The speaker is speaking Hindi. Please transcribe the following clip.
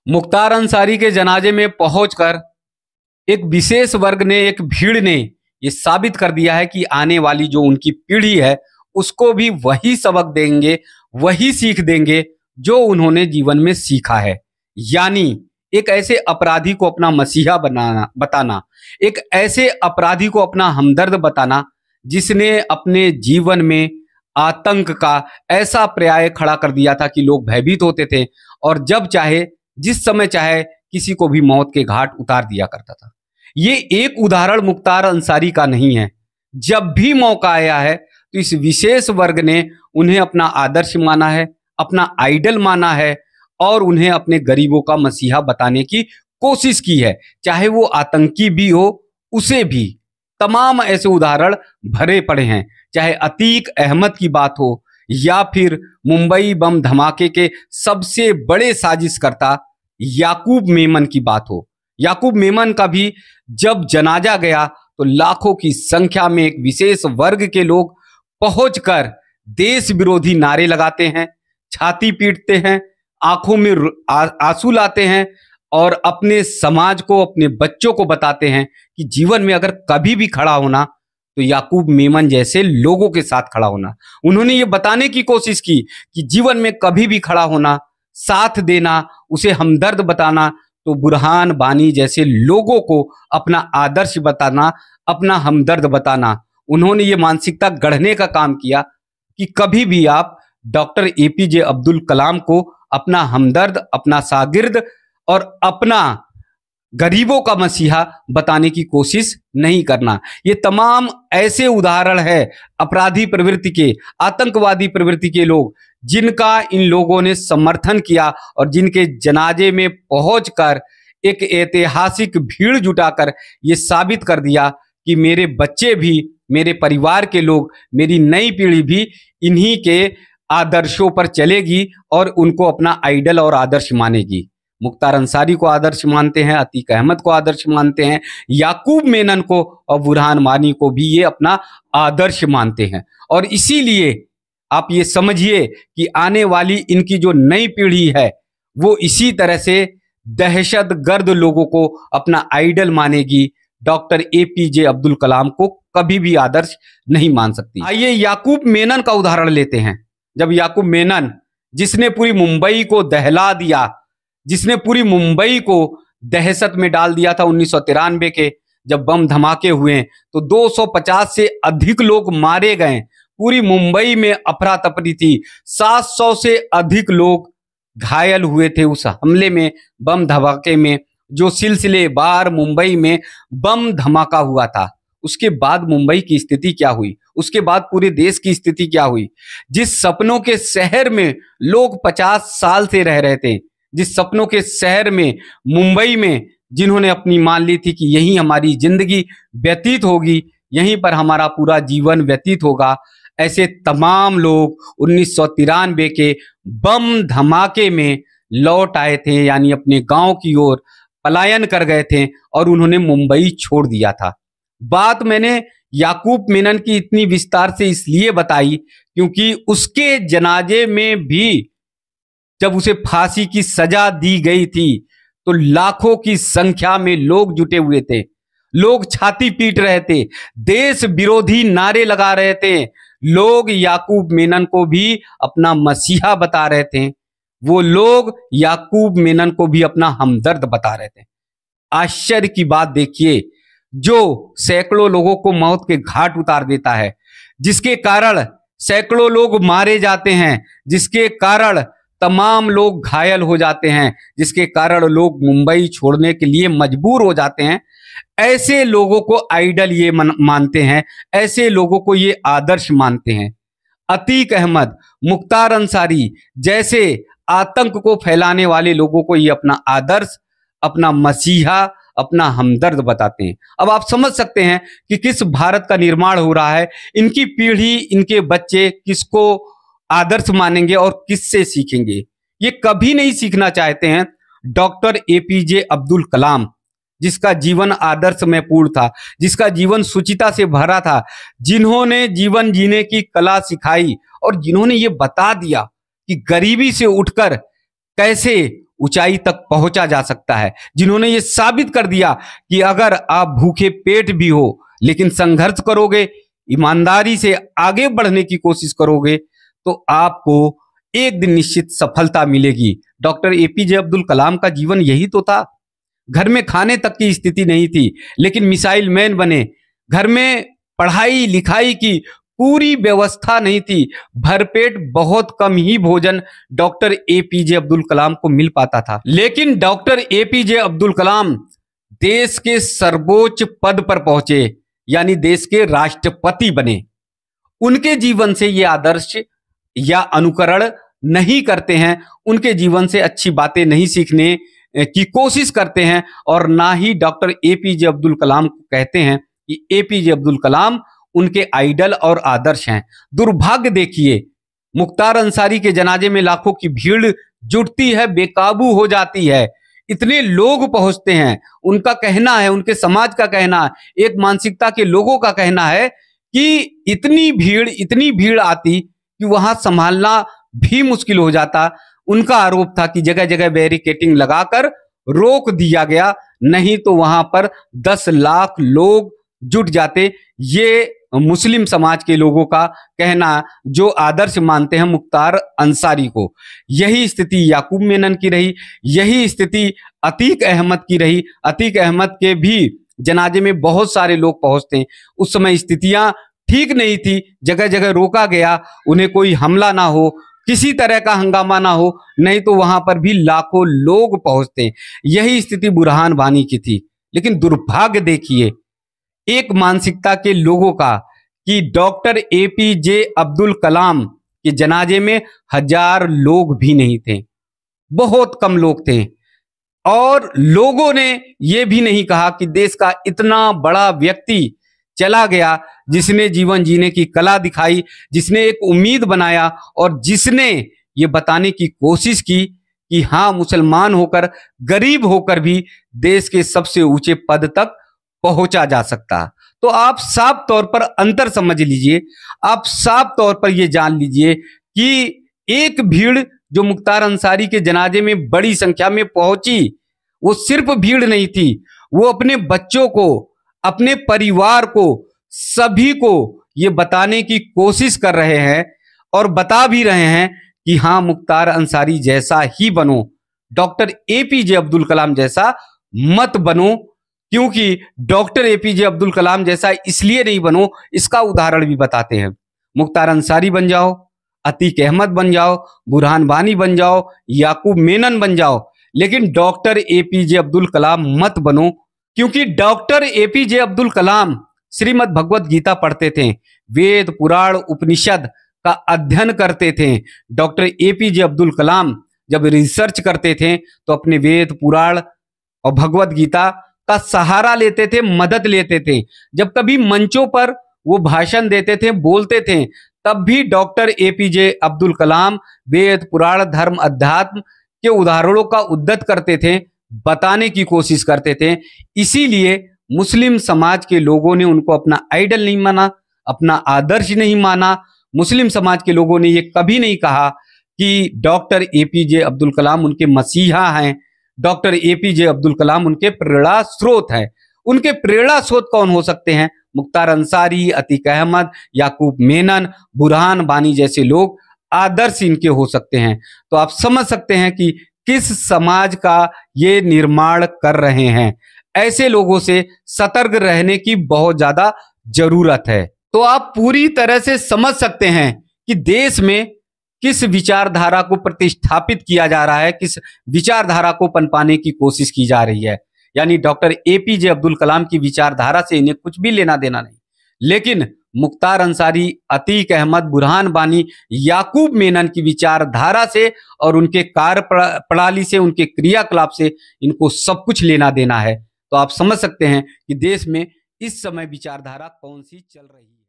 मुख्तार अंसारी के जनाजे में पहुंचकर एक विशेष वर्ग ने, एक भीड़ ने ये साबित कर दिया है कि आने वाली जो उनकी पीढ़ी है उसको भी वही सबक देंगे, वही सीख देंगे जो उन्होंने जीवन में सीखा है। यानी एक ऐसे अपराधी को अपना मसीहा बताना, एक ऐसे अपराधी को अपना हमदर्द बताना जिसने अपने जीवन में आतंक का ऐसा पर्याय खड़ा कर दिया था कि लोग भयभीत होते थे और जब चाहे, जिस समय चाहे किसी को भी मौत के घाट उतार दिया करता था। ये एक उदाहरण मुख्तार अंसारी का नहीं है। जब भी मौका आया है तो इस विशेष वर्ग ने उन्हें अपना आदर्श माना है, अपना आइडल माना है और उन्हें अपने गरीबों का मसीहा बताने की कोशिश की है, चाहे वो आतंकी भी हो, उसे भी। तमाम ऐसे उदाहरण भरे पड़े हैं, चाहे अतीक अहमद की बात हो या फिर मुंबई बम धमाके के सबसे बड़े साजिशकर्ता याकूब मेमन की बात हो। याकूब मेमन का भी जब जनाजा गया तो लाखों की संख्या में एक विशेष वर्ग के लोग पहुंचकर देश विरोधी नारे लगाते हैं, छाती पीटते हैं, आंखों में आंसू लाते हैं और अपने समाज को, अपने बच्चों को बताते हैं कि जीवन में अगर कभी भी खड़ा होना तो याकूब मेमन जैसे लोगों के साथ खड़ा होना। उन्होंने ये बताने की कोशिश की कि जीवन में कभी भी खड़ा होना, साथ देना, उसे हमदर्द बताना, तो बुरहान बानी जैसे लोगों को अपना आदर्श बताना, अपना हमदर्द बताना। उन्होंने ये मानसिकता गढ़ने का काम किया कि कभी भी आप डॉक्टर एपीजे अब्दुल कलाम को अपना हमदर्द, अपना शागिर्द और अपना गरीबों का मसीहा बताने की कोशिश नहीं करना। ये तमाम ऐसे उदाहरण है अपराधी प्रवृत्ति के, आतंकवादी प्रवृत्ति के लोग जिनका इन लोगों ने समर्थन किया और जिनके जनाजे में पहुंचकर एक ऐतिहासिक भीड़ जुटाकर ये साबित कर दिया कि मेरे बच्चे भी, मेरे परिवार के लोग, मेरी नई पीढ़ी भी इन्हीं के आदर्शों पर चलेगी और उनको अपना आइडल और आदर्श मानेगी। मुख्तार अंसारी को आदर्श मानते हैं, अतीक अहमद को आदर्श मानते हैं, याकूब मेनन को और बुरहान बानी को भी ये अपना आदर्श मानते हैं। और इसीलिए आप ये समझिए कि आने वाली इनकी जो नई पीढ़ी है वो इसी तरह से दहशतगर्द लोगों को अपना आइडल मानेगी, डॉक्टर एपीजे अब्दुल कलाम को कभी भी आदर्श नहीं मान सकती। आइए याकूब मेनन का उदाहरण लेते हैं। जब याकूब मेनन, जिसने पूरी मुंबई को दहला दिया, जिसने पूरी मुंबई को दहशत में डाल दिया था 1993 के जब बम धमाके हुए तो 250 से अधिक लोग मारे गए, पूरी मुंबई में अफरा तफरी थी, 700 से अधिक लोग घायल हुए थे उस हमले में, बम धमाके में, जो सिलसिलेवार मुंबई में बम धमाका हुआ था। उसके बाद मुंबई की स्थिति क्या हुई, उसके बाद पूरे देश की स्थिति क्या हुई। जिस सपनों के शहर में लोग 50 साल से रह रहे थे, जिस सपनों के शहर में, मुंबई में, जिन्होंने अपनी मान ली थी कि यहीं हमारी जिंदगी व्यतीत होगी, यहीं पर हमारा पूरा जीवन व्यतीत होगा, ऐसे तमाम लोग 1993 के बम धमाके में लौट आए थे, यानी अपने गांव की ओर पलायन कर गए थे और उन्होंने मुंबई छोड़ दिया था। बात मैंने याकूब मेनन की इतनी विस्तार से इसलिए बताई क्योंकि उसके जनाजे में भी जब उसे फांसी की सजा दी गई थी तो लाखों की संख्या में लोग जुटे हुए थे, लोग छाती पीट रहे थे, देश विरोधी नारे लगा रहे थे, लोग याकूब मेनन को भी अपना मसीहा बता रहे थे, वो लोग याकूब मेनन को भी अपना हमदर्द बता रहे थे। आश्चर्य की बात देखिए, जो सैकड़ों लोगों को मौत के घाट उतार देता है, जिसके कारण सैकड़ों लोग मारे जाते हैं, जिसके कारण तमाम लोग घायल हो जाते हैं, जिसके कारण लोग मुंबई छोड़ने के लिए मजबूर हो जाते हैं, ऐसे लोगों को आइडल ये मानते हैं, ऐसे लोगों को ये आदर्श मानते हैं। अतीक अहमद, मुख्तार अंसारी जैसे आतंक को फैलाने वाले लोगों को ये अपना आदर्श, अपना मसीहा, अपना हमदर्द बताते हैं। अब आप समझ सकते हैं कि किस भारत का निर्माण हो रहा है। इनकी पीढ़ी, इनके बच्चे किसको आदर्श मानेंगे और किससे सीखेंगे? ये कभी नहीं सीखना चाहते हैं डॉक्टर एपीजे अब्दुल कलाम, जिसका जीवन आदर्श में पूर्ण था, जिसका जीवन सुचिता से भरा था, जिन्होंने जीवन जीने की कला सिखाई और जिन्होंने ये बता दिया कि गरीबी से उठकर कैसे ऊंचाई तक पहुंचा जा सकता है, जिन्होंने ये साबित कर दिया कि अगर आप भूखे पेट भी हो लेकिन संघर्ष करोगे, ईमानदारी से आगे बढ़ने की कोशिश करोगे, तो आपको एक दिन निश्चित सफलता मिलेगी। डॉक्टर एपीजे अब्दुल कलाम का जीवन यही तो था। घर में खाने तक की स्थिति नहीं थी, लेकिन मिसाइल मैन बने। घर में पढ़ाई लिखाई की पूरी व्यवस्था नहीं थी, भरपेट बहुत कम ही भोजन डॉक्टर एपीजे अब्दुल कलाम को मिल पाता था। लेकिन डॉक्टर एपीजे अब्दुल कलाम देश के सर्वोच्च पद पर पहुंचे, यानी देश के राष्ट्रपति बने। उनके जीवन से ये आदर्श या अनुकरण नहीं करते हैं, उनके जीवन से अच्छी बातें नहीं सीखने की कोशिश करते हैं, और ना ही डॉक्टर एपीजे अब्दुल कलाम को कहते हैं कि एपीजे अब्दुल कलाम उनके आइडल और आदर्श हैं। दुर्भाग्य देखिए, मुख्तार अंसारी के जनाजे में लाखों की भीड़ जुटती है, बेकाबू हो जाती है, इतने लोग पहुंचते हैं। उनका कहना है, उनके समाज का कहना है, एक मानसिकता के लोगों का कहना है कि इतनी भीड़ आती कि वहां संभालना भी मुश्किल हो जाता। उनका आरोप था कि जगह जगह बैरिकेटिंग लगाकर रोक दिया गया, नहीं तो वहां पर 10 लाख लोग जुट जाते। ये मुस्लिम समाज के लोगों का कहना, जो आदर्श मानते हैं मुख्तार अंसारी को। यही स्थिति याकूब मेनन की रही, यही स्थिति अतीक अहमद की रही। अतीक अहमद के भी जनाजे में बहुत सारे लोग पहुंचते हैं। उस समय स्थितियां ठीक नहीं थी, जगह जगह रोका गया, उन्हें कोई हमला ना हो, किसी तरह का हंगामा ना हो, नहीं तो वहां पर भी लाखों लोग पहुंचते हैं। यही स्थिति बुरहान वानी की थी। लेकिन दुर्भाग्य देखिए एक मानसिकता के लोगों का कि डॉक्टर एपीजे अब्दुल कलाम के जनाजे में 1000 लोग भी नहीं थे, बहुत कम लोग थे। और लोगों ने यह भी नहीं कहा कि देश का इतना बड़ा व्यक्ति चला गया, जिसने जीवन जीने की कला दिखाई, जिसने एक उम्मीद बनाया, और जिसने ये बताने की कोशिश की कि हाँ, मुसलमान होकर, गरीब होकर भी देश के सबसे ऊंचे पद तक पहुंचा जा सकता। तो आप साफ तौर पर अंतर समझ लीजिए, आप साफ तौर पर यह जान लीजिए कि एक भीड़ जो मुख्तार अंसारी के जनाजे में बड़ी संख्या में पहुंची, वो सिर्फ भीड़ नहीं थी, वो अपने बच्चों को, अपने परिवार को, सभी को ये बताने की कोशिश कर रहे हैं और बता भी रहे हैं कि हाँ, मुख्तार अंसारी जैसा ही बनो, डॉक्टर एपीजे अब्दुल कलाम जैसा मत बनो। क्योंकि डॉक्टर एपीजे अब्दुल कलाम जैसा इसलिए नहीं बनो, इसका उदाहरण भी बताते हैं। मुख्तार अंसारी बन जाओ, अतीक अहमद बन जाओ, बुरहान वानी बन जाओ, याकूब मेनन बन जाओ, लेकिन डॉक्टर एपीजे अब्दुल कलाम मत बनो। क्योंकि डॉक्टर एपीजे अब्दुल कलाम श्रीमद् भगवत गीता पढ़ते थे, वेद पुराण उपनिषद का अध्ययन करते थे। डॉक्टर एपीजे अब्दुल कलाम जब रिसर्च करते थे तो अपने वेद पुराण और भगवत गीता का सहारा लेते थे, मदद लेते थे। जब कभी मंचों पर वो भाषण देते थे, बोलते थे, तब भी डॉक्टर एपीजे अब्दुल कलाम वेद पुराण धर्म अध्यात्म के उदाहरणों का उद्धत करते थे, बताने की कोशिश करते थे। इसीलिए मुस्लिम समाज के लोगों ने उनको अपना आइडल नहीं माना, अपना आदर्श नहीं माना। मुस्लिम समाज के लोगों ने ये कभी नहीं कहा कि डॉक्टर एपीजे अब्दुल कलाम उनके मसीहा हैं, डॉक्टर एपीजे अब्दुल कलाम उनके प्रेरणा स्रोत है। उनके प्रेरणा स्रोत कौन हो सकते हैं? मुख्तार अंसारी, अतीक अहमद, याकूब मेनन, बुरहान वानी जैसे लोग आदर्श इनके हो सकते हैं। तो आप समझ सकते हैं कि किस समाज का ये निर्माण कर रहे हैं। ऐसे लोगों से सतर्क रहने की बहुत ज्यादा जरूरत है। तो आप पूरी तरह से समझ सकते हैं कि देश में किस विचारधारा को प्रतिष्ठापित किया जा रहा है, किस विचारधारा को पनपाने की कोशिश की जा रही है। यानी डॉक्टर एपीजे अब्दुल कलाम की विचारधारा से इन्हें कुछ भी लेना देना नहीं, लेकिन मुख्तार अंसारी, अतीक अहमद, बुरहान वानी, याकूब मेनन की विचारधारा से और उनके कार्य प्रणाली से, उनके क्रियाकलाप से इनको सब कुछ लेना देना है। तो आप समझ सकते हैं कि देश में इस समय विचारधारा कौन सी चल रही है।